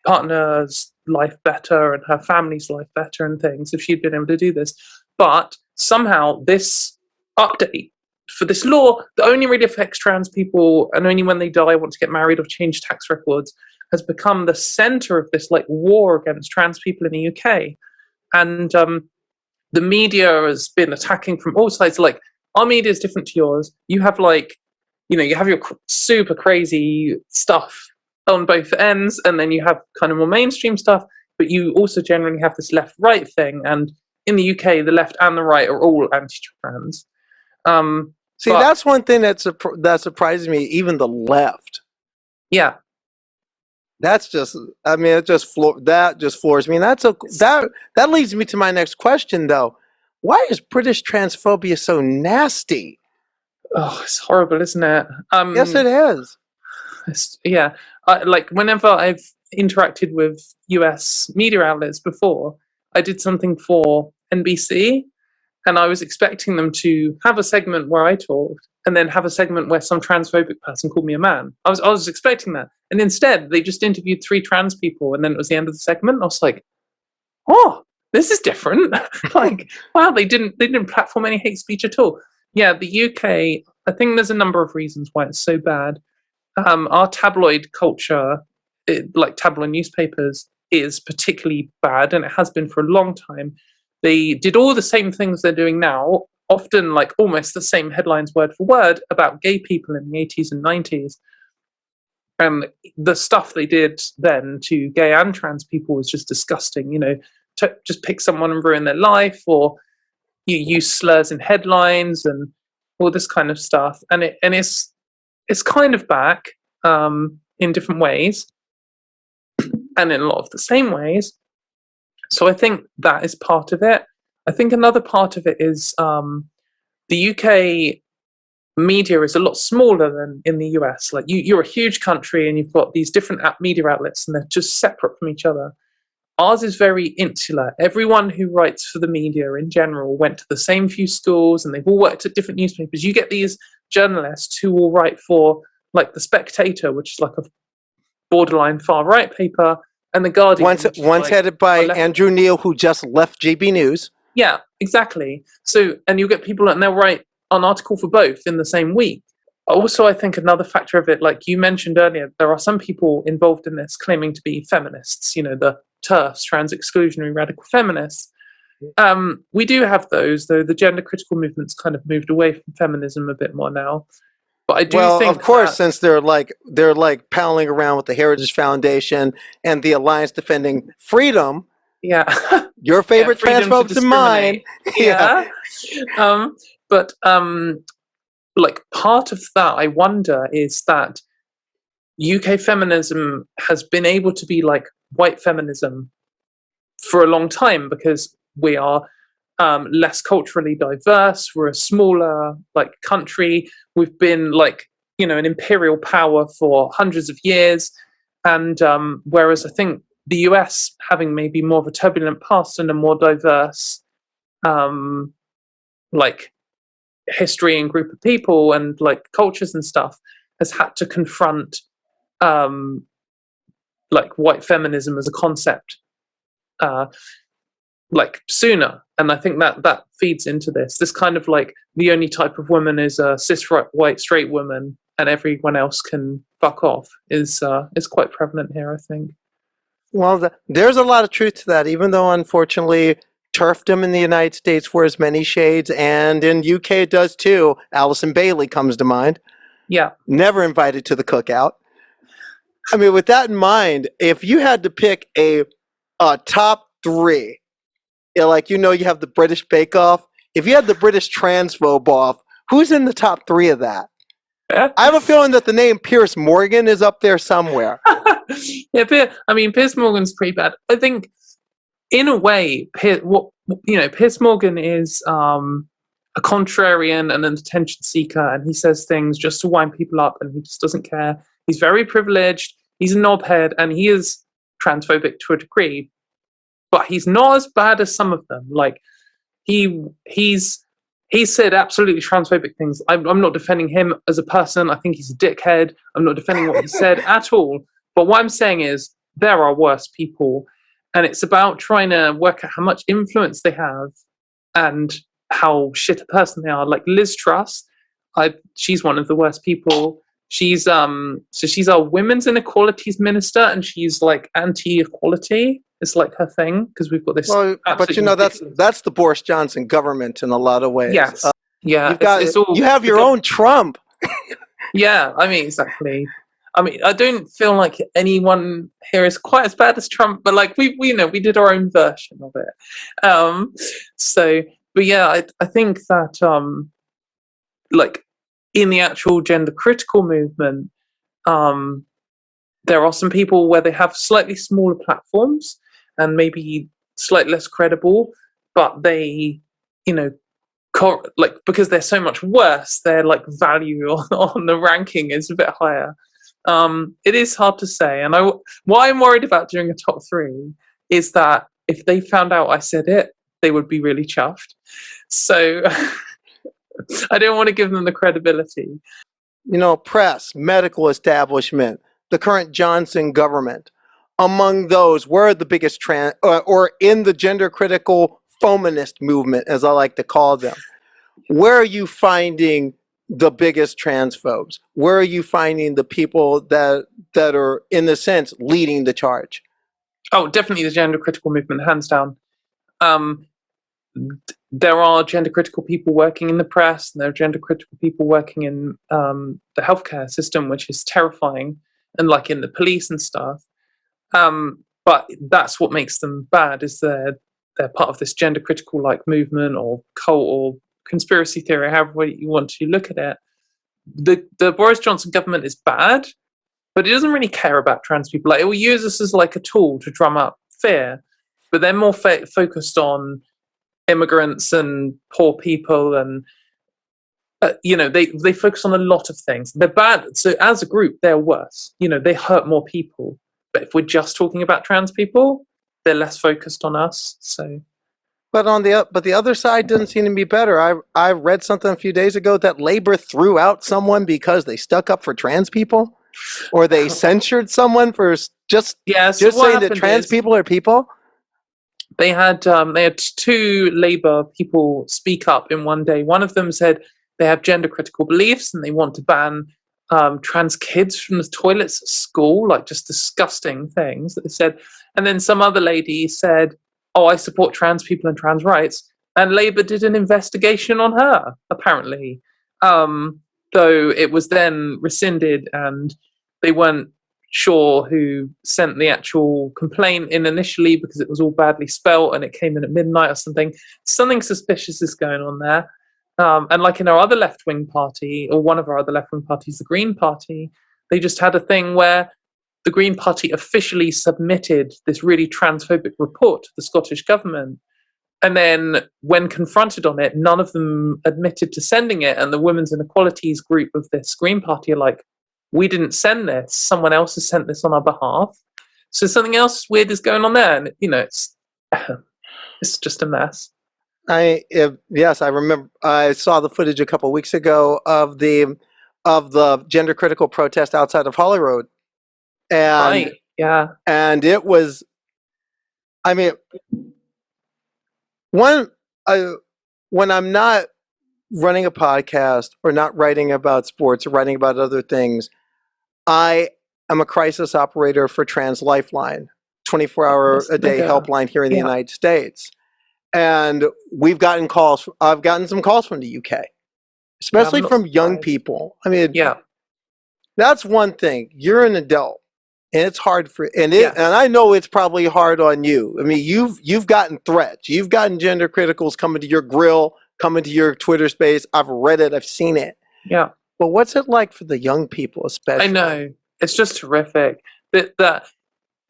partner's life better and her family's life better and things if she'd been able to do this. But somehow this update for this law that only really affects trans people and only when they die want to get married or change tax records has become the center of this like war against trans people in the UK. And the media has been attacking from all sides. Like, our media is different to yours. You have you have your super crazy stuff on both ends, and then you have kind of more mainstream stuff, but you also generally have this left-right thing. And in the UK, the left and the right are all anti-trans. See, that's one thing that surprises me. Even the left. Yeah. That's just. I mean, it just floors me. And that leads me to my next question, though. Why is British transphobia so nasty? Oh, it's horrible, isn't it? Yes, it is. Yeah. Like, whenever I've interacted with US media outlets before, I did something for NBC, and I was expecting them to have a segment where I talked, and then have a segment where some transphobic person called me a man. I was expecting that, and instead they just interviewed 3 trans people, and then it was the end of the segment. I was like, oh, this is different. Like, wow, they didn't platform any hate speech at all. Yeah, the UK, I think there's a number of reasons why it's so bad. Our tabloid culture, like tabloid newspapers, is particularly bad, and it has been for a long time. They did all the same things they're doing now, often like almost the same headlines word for word about gay people in the 80s and 90s. And the stuff they did then to gay and trans people was just disgusting. To just pick someone and ruin their life, or you use slurs in headlines and all this kind of stuff. And it's kind of back in different ways, and in a lot of the same ways. So I think that is part of it. I think another part of it is the UK media is a lot smaller than in the US. Like, you're a huge country and you've got these different media outlets, and they're just separate from each other. Ours is very insular. Everyone who writes for the media in general went to the same few schools, and they've all worked at different newspapers. You get these journalists who will write for like The Spectator, which is like a borderline far-right paper, and The Guardian. Once headed by Andrew Neil, who just left GB News. Yeah, exactly. So, and you get people, and they'll write an article for both in the same week. Also, I think another factor of it, like you mentioned earlier, there are some people involved in this claiming to be feminists, the TERFs, trans exclusionary radical feminists. We do have those, though the gender critical movement's kind of moved away from feminism a bit more now. But I do think, of course, since they're like palling around with the Heritage Foundation and the Alliance Defending Freedom. Yeah. Your favorite transphobes and mine. Yeah. But like, part of that, I wonder, is that UK feminism has been able to be like white feminism for a long time, because we are less culturally diverse. We're a smaller country. We've been an imperial power for hundreds of years. And whereas I think the US, having maybe more of a turbulent past and a more diverse history and group of people and cultures and stuff, has had to confront white feminism as a concept sooner. And I think that feeds into this kind of the only type of woman is a cis white straight woman and everyone else can fuck off is quite prevalent here, I think. Well, there's a lot of truth to that, even though unfortunately TERFdom in the United States wears many shades, and in UK it does too. Alison Bailey comes to mind. Yeah. Never invited to the cookout. I mean, with that in mind, if you had to pick a top 3, you have the British Bake Off. If you had the British Transphobe Off, who's in the top 3 of that? I have a feeling that the name Piers Morgan is up there somewhere. Yeah, Piers Morgan's pretty bad. I think, in a way, Piers Morgan is a contrarian and an attention seeker, and he says things just to wind people up, and he just doesn't care. He's very privileged. He's a knobhead, and he is transphobic to a degree, but he's not as bad as some of them. Like he's said absolutely transphobic things. I'm not defending him as a person. I think he's a dickhead. I'm not defending what he said at all. But what I'm saying is there are worse people, and it's about trying to work out how much influence they have and how shit a person they are. Like Liz Truss, she's one of the worst people. She's she's our women's inequalities minister, and she's like anti-equality. It's like her thing because we've got this. Well, but you know that's the Boris Johnson government in a lot of ways. Yes, yeah. You've got you have your own Trump. Yeah, I mean exactly. I mean, I don't feel like anyone here is quite as bad as Trump, but like we you know we did our own version of it. But yeah, I think that like in the actual gender critical movement, there are some people where they have slightly smaller platforms and maybe slightly less credible, but they, you know, like because they're so much worse, their like value on the ranking is a bit higher. It is hard to say, and what I'm worried about doing a top 3 is that if they found out I said it, they would be really chuffed. So I don't want to give them the credibility. You know, press, medical establishment, the current Johnson government. Among those, where are the biggest or in the gender critical feminist movement, as I like to call them, where are you finding the biggest transphobes? Where are you finding the people that are, in a sense, leading the charge? Oh, definitely the gender critical movement, hands down. There are gender critical people working in the press, and there are gender critical people working in the healthcare system, which is terrifying, and like in the police and stuff. But that's what makes them bad, is they're part of this gender critical like movement or cult or conspiracy theory, however you want to look at it. The Boris Johnson government is bad, but it doesn't really care about trans people. Like, it will use this as like a tool to drum up fear, but they're more focused on immigrants and poor people, and you know, they focus on a lot of things. They're bad. So as a group, they're worse. You know, they hurt more people. But if we're just talking about trans people, they're less focused on us. So, but the other side doesn't seem to be better. I read something a few days ago that Labor threw out someone because they stuck up for trans people, or they censured someone for just saying that trans people are people. They had 2 Labour people speak up in one day. One of them said they have gender critical beliefs and they want to ban trans kids from the toilets at school, like just disgusting things that they said. And then some other lady said, "Oh, I support trans people and trans rights," and Labour did an investigation on her, apparently. Though it was then rescinded, and they weren't sure who sent the actual complaint in initially because it was all badly spelt and it came in at midnight or something. Something suspicious is going on there. And like in our other left-wing party, or one of our other left-wing parties, the Green Party, they just had a thing where the Green Party officially submitted this really transphobic report to the Scottish government. And then when confronted on it, none of them admitted to sending it. And the Women's Inequalities group of this Green Party are like, "We didn't send this. Someone else has sent this on our behalf." So something else weird is going on there. And, you know, it's just a mess. Yes, I remember. I saw the footage a couple of weeks ago of the gender critical protest outside of Holyrood, and Right. Yeah. and it was, I mean, when I'm not running a podcast or not writing about sports or writing about other things, I am a crisis operator for Trans Lifeline, 24-hour-a-day helpline here in the United States. And I've gotten some calls from the UK, especially from young people. I mean, that's one thing. You're an adult, and it's hard and I know it's probably hard on you. I mean, you've gotten threats. You've gotten gender criticals coming to your grill, coming to your Twitter space. I've read it. I've seen it. Yeah. But what's it like for the young people, especially? I know. It's just horrific. That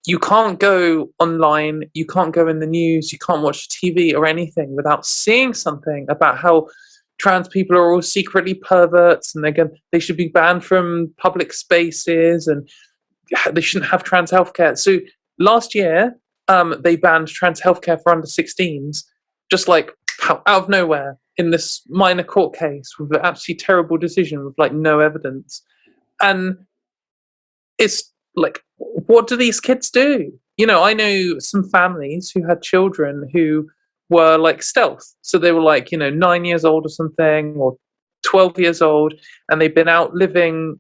you can't go online, you can't go in the news, you can't watch TV or anything without seeing something about how trans people are all secretly perverts and they should be banned from public spaces and they shouldn't have trans healthcare. So last year, they banned trans healthcare for under 16s, just like out of nowhere in this minor court case with an absolutely terrible decision with like no evidence. And it's like, what do these kids do? You know, I know some families who had children who were like stealth. So they were like, 9 years old or something, or 12 years old, and they've been out living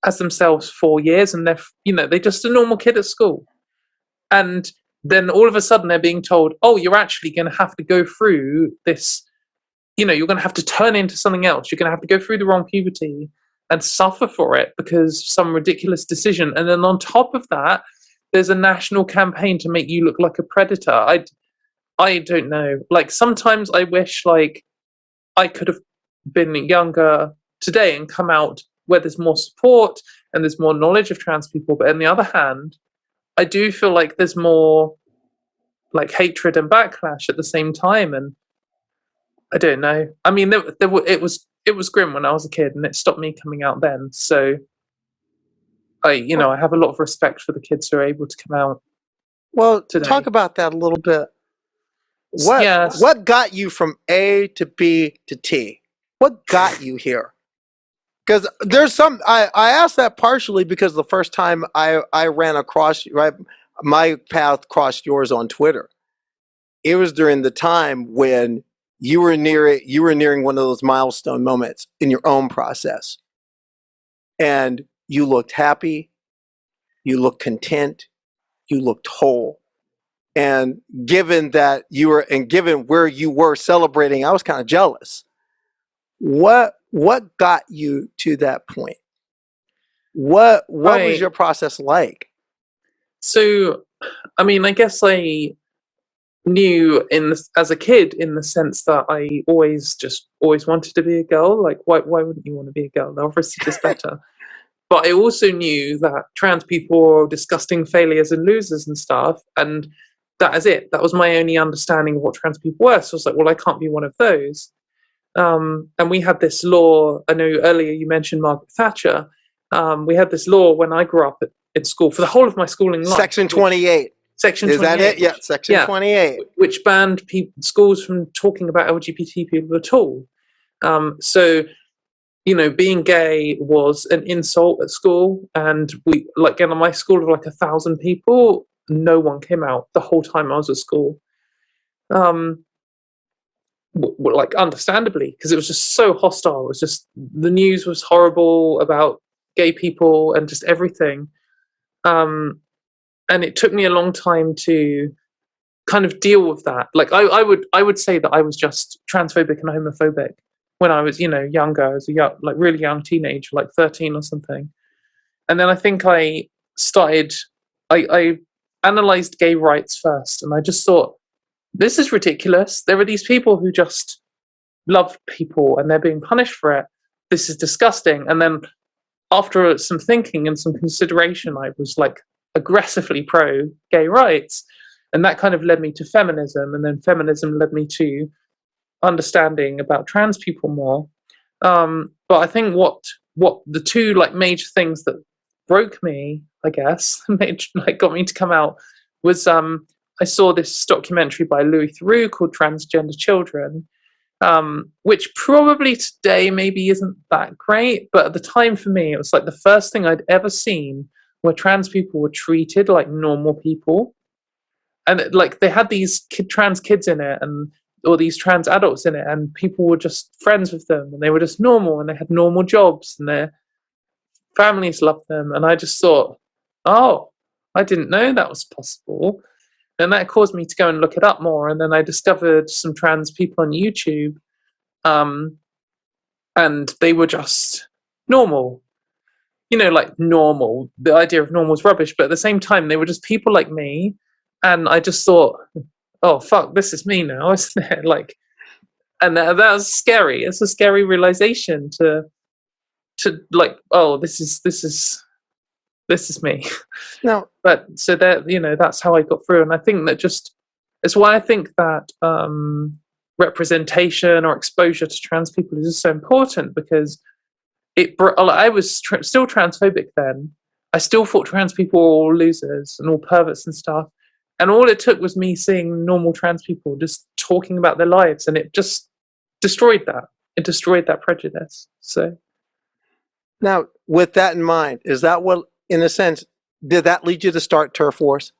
as themselves 4 years, and they're just a normal kid at school. And then all of a sudden they're being told, oh, you're actually going to have to go through this, you're going to have to turn into something else. You're going to have to go through the wrong puberty and suffer for it because some ridiculous decision. And then on top of that, there's a national campaign to make you look like a predator. I don't know. Like, sometimes I wish like I could have been younger today and come out where there's more support and there's more knowledge of trans people. But on the other hand, I do feel like there's more like hatred and backlash at the same time. And I don't know. I mean, it was grim when I was a kid, and it stopped me coming out then. So I have a lot of respect for the kids who are able to come out. Well, today. talk about that a little bit. Yes. What got you from A to B to T? What got you here? Because there's some, I asked that partially because the first time I ran across, right, my path crossed yours on Twitter. It was during the time when you were nearing one of those milestone moments in your own process. And you looked happy, you looked content, you looked whole. And given where you were celebrating, I was kind of jealous. What got you to that point? What was your process like? So, I mean, I guess I knew as a kid, in the sense that I always wanted to be a girl. Like, why wouldn't you want to be a girl? They're obviously just better. But I also knew that trans people were disgusting failures and losers and stuff. And that is it. That was my only understanding of what trans people were. So I was like, well, I can't be one of those. And we had this law. I know earlier you mentioned Margaret Thatcher. We had this law when I grew up at school for the whole of my schooling life. Section 28. Section 28. Is that it? Yeah, Section 28. Which banned schools from talking about LGBT people at all. So, being gay was an insult at school, and we, like, in my school of like 1,000 people, no one came out the whole time I was at school. Like, understandably, because it was just so hostile. It was just, the news was horrible about gay people and just everything. And it took me a long time to kind of deal with that. Like, I would say that I was just transphobic and homophobic when I was, younger, as a really young teenager, like 13 or something. And then I think I analyzed gay rights first, and I just thought, this is ridiculous. There are these people who just love people and they're being punished for it. This is disgusting. And then after some thinking and some consideration, I was like aggressively pro gay rights. And that kind of led me to feminism. And then feminism led me to understanding about trans people more. But I think what the two like major things that broke me, I guess, got me to come out was I saw this documentary by Louis Theroux called Transgender Children, which probably today maybe isn't that great, but at the time for me, it was like the first thing I'd ever seen where trans people were treated like normal people. And like, they had these trans kids in it, or these trans adults in it, and people were just friends with them, and they were just normal, and they had normal jobs, and their families loved them. And I just thought, oh, I didn't know that was possible. And that caused me to go and look it up more. And then I discovered some trans people on YouTube, and they were just normal. Like, normal. The idea of normal is rubbish, but at the same time, they were just people like me. And I just thought, oh, fuck, this is me now, isn't it? Like, and that was scary. It's a scary realization to like, oh, this is me. No. But so that, that's how I got through. And I think that it's why I think that representation or exposure to trans people is just so important, because I was still transphobic then. I still thought trans people were all losers and all perverts and stuff. And all it took was me seeing normal trans people just talking about their lives, and it just destroyed that. It destroyed that prejudice. So Now, with that in mind, is that what, in a sense, did that lead you to start TERF Wars?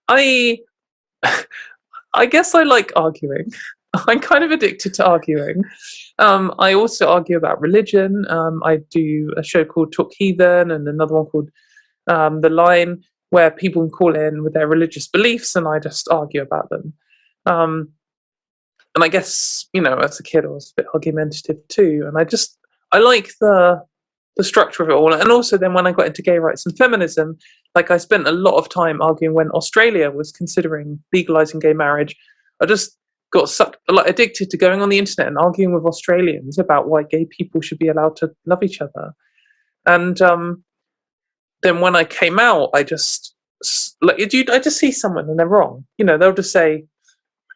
I guess I like arguing. I'm kind of addicted to arguing. I also argue about religion. I do a show called Talk Heathen and another one called The Line, where people can call in with their religious beliefs and I just argue about them. And I guess, as a kid, I was a bit argumentative too. And I like the structure of it all. And also then when I got into gay rights and feminism, like I spent a lot of time arguing when Australia was considering legalizing gay marriage. I just got addicted to going on the internet and arguing with Australians about why gay people should be allowed to love each other. And then when I came out, I just see someone and they're wrong. They'll just say,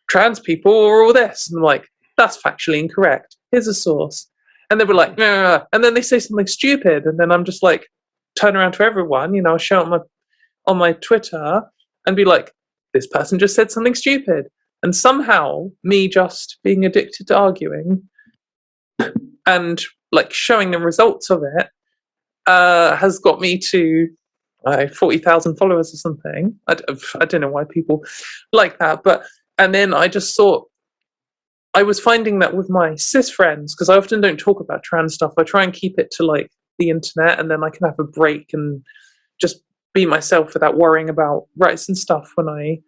trans people are all this. And I'm like, that's factually incorrect. Here's a source. And they were like, nah. And then they say something stupid. And then I'm just like, turn around to everyone, I'll show it on my Twitter and be like, this person just said something stupid. And somehow me just being addicted to arguing and like showing the results of it has got me to 40,000 followers or something. I don't know why people like that, and then I just thought, I was finding that with my cis friends, because I often don't talk about trans stuff. I try and keep it to like the internet, and then I can have a break and just be myself without worrying about rights and stuff when I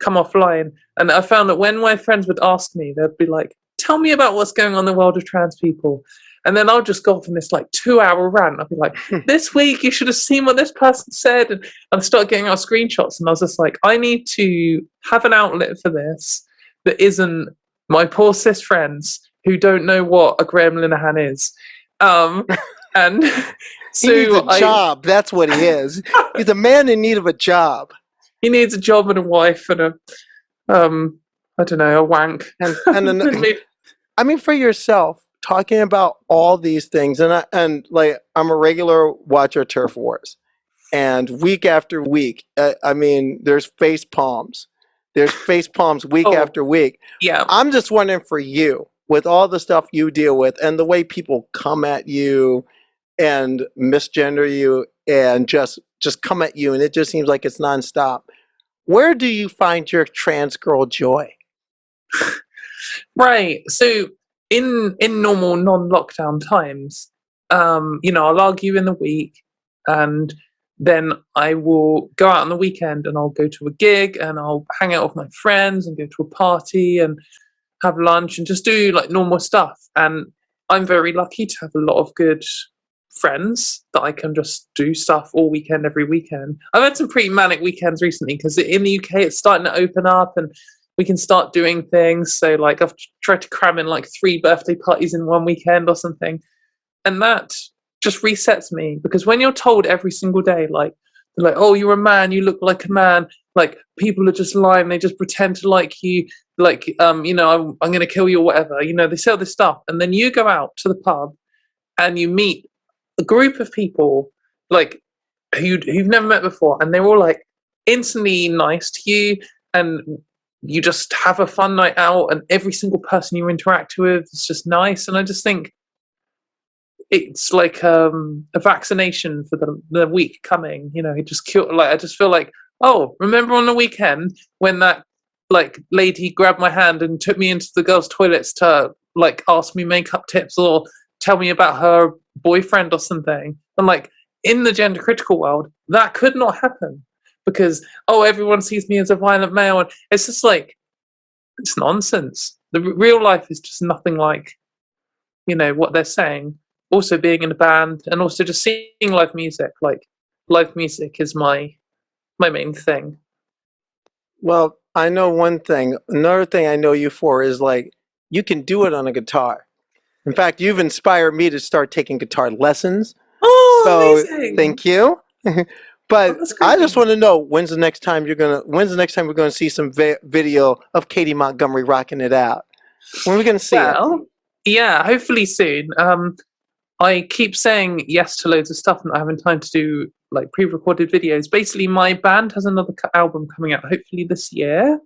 come offline. And I found that when my friends would ask me, they'd be like, tell me about what's going on in the world of trans people. And then I'll just go off on this like 2-hour rant. I'll be like, this week you should have seen what this person said. And I'll start getting out screenshots. And I was just like, I need to have an outlet for this that isn't my poor cis friends who don't know what a Graham Linehan is. And so he needs a job. That's what he is. He's a man in need of a job. He needs a job and a wife and a wank. And for yourself, talking about all these things, and I'm a regular watcher of TERF Wars, and week after week, there's face palms. There's face palms week after week. Yeah. I'm just wondering for you, with all the stuff you deal with and the way people come at you and misgender you and just come at you, and it just seems like it's nonstop. Where do you find your trans girl joy? Right. So in normal non-lockdown times, I'll argue in the week, and then I will go out on the weekend and I'll go to a gig and I'll hang out with my friends and go to a party and have lunch and just do like normal stuff. And I'm very lucky to have a lot of good friends that I can just do stuff all weekend, every weekend. I've had some pretty manic weekends recently because in the UK it's starting to open up and we can start doing things. So like I've tried to cram in like 3 birthday parties in one weekend or something. And that just resets me, because when you're told every single day, like, they're like, oh, you're a man, you look like a man, like people are just lying, they just pretend to like you, like, I'm going to kill you or whatever, they say all this stuff. And then you go out to the pub and you meet a group of people like who've never met before, and they're all like instantly nice to you, and you just have a fun night out, and every single person you interact with is just nice. And I just think it's like a vaccination for the week coming. It just I just feel like, oh, remember on the weekend when that like lady grabbed my hand and took me into the girls' toilets to like ask me makeup tips or tell me about her boyfriend or something. And like in the gender critical world, that could not happen because, oh, everyone sees me as a violent male. And it's just like, it's nonsense. The real life is just nothing like, what they're saying. Also being in a band and also just seeing live music. Like live music is my main thing. Well, I know one thing. Another thing I know you for is like, you can do it on a guitar. In fact, you've inspired me to start taking guitar lessons. Oh, so amazing. Thank you. But That's I crazy. just want to know when's the next time we're gonna see some video of Katy Montgomerie rocking it out? When are we gonna see it? Well, yeah, hopefully soon. I keep saying yes to loads of stuff and not having time to do like pre-recorded videos. Basically, my band has another album coming out hopefully this year.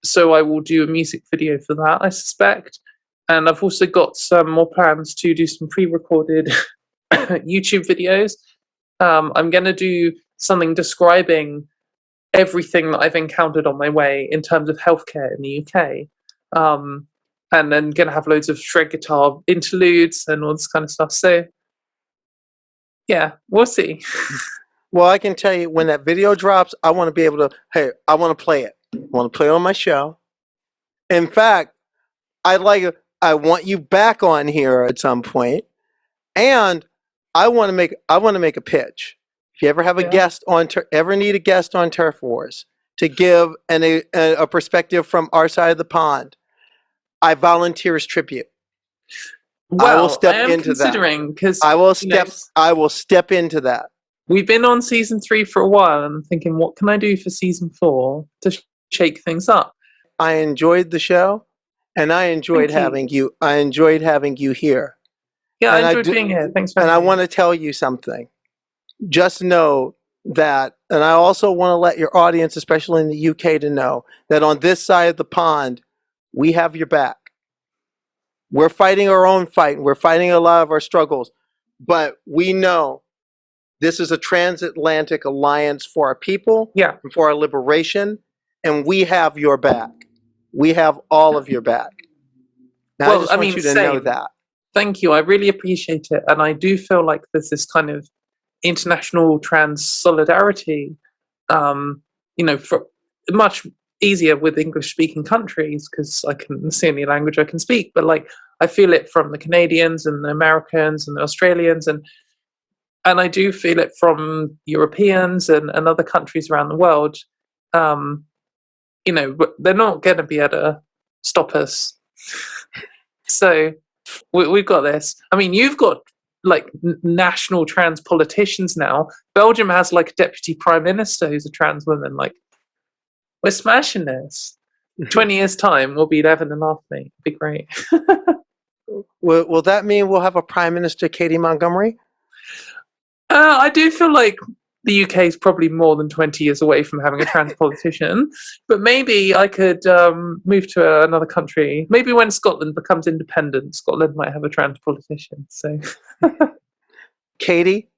So I will do a music video for that, I suspect. And I've also got some more plans to do some pre-recorded YouTube videos. I'm going to do something describing everything that I've encountered on my way in terms of healthcare in the UK. And then going to have loads of shred guitar interludes and all this kind of stuff. So, yeah, we'll see. Well, I can tell you when that video drops, I want to be able to. Hey, I want to play it. I want to play it on my show. In fact, I want you back on here at some point, and I want to make a pitch. If you ever have a guest on, ever need a guest on TERFWars to give a perspective from our side of the pond, I volunteer as tribute. Well, I will step I am into considering because I will step into that. We've been on season 3 for a while, and I'm thinking, what can I do for season 4 to shake things up? I enjoyed the show, and I enjoyed having you. I enjoyed having you here. Yeah, And I enjoyed being here. Thanks for And I having me. want to tell you something. Just know that, and I also want to let your audience, especially in the UK, to know that on this side of the pond, we have your back. We're fighting our own fight. We're fighting a lot of our struggles, but we know this is a transatlantic alliance for our people, Yeah, and for our liberation, and we have your back. We have all of your back. And I well, just want you to know same. that. Thank you. I really appreciate it, and I do feel like there's this kind of international trans solidarity. For much easier with English-speaking countries because I can see any language I can speak. But like, I feel it from the Canadians and the Americans and the Australians, and I do feel it from Europeans and other countries around the world. But they're not going to be able to stop us. So we've got this. I mean, you've got like national trans politicians now. Belgium has like a deputy prime minister who's a trans woman. Like, we're smashing this. 20 years time, we'll be 11 and a half, mate. Be great. Will that mean we'll have a Prime Minister, Katy Montgomerie? I do feel like the UK is probably more than 20 years away from having a trans politician, but maybe I could move to another country. Maybe when Scotland becomes independent, Scotland might have a trans politician. So, Katy,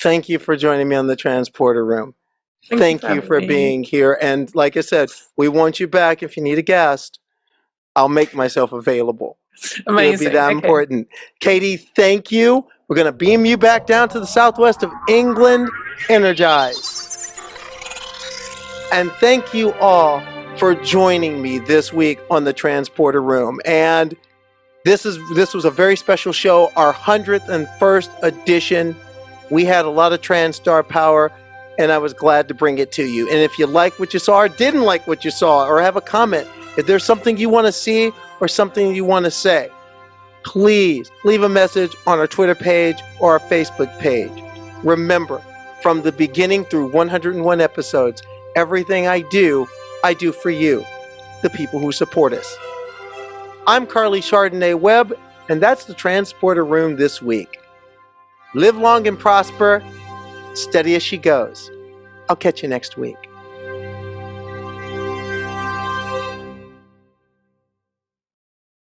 thank you for joining me on the Transporter Room. Thank you for being here. And like I said, we want you back. If you need a guest, I'll make myself available. Amazing. It'll be that important. Katy, thank you. We're going to beam you back down to the southwest of England, energized. And thank you all for joining me this week on the Transporter Room. And this was a very special show, our 101st edition. We had a lot of trans star power, and I was glad to bring it to you. And if you like what you saw or didn't like what you saw, or have a comment, if there's something you want to see or something you want to say, please leave a message on our Twitter page or our Facebook page. Remember, from the beginning through 101 episodes, everything I do for you, the people who support us. I'm Karleigh Chardonnay Webb, and that's the Transporter Room this week. Live long and prosper, steady as she goes. I'll catch you next week.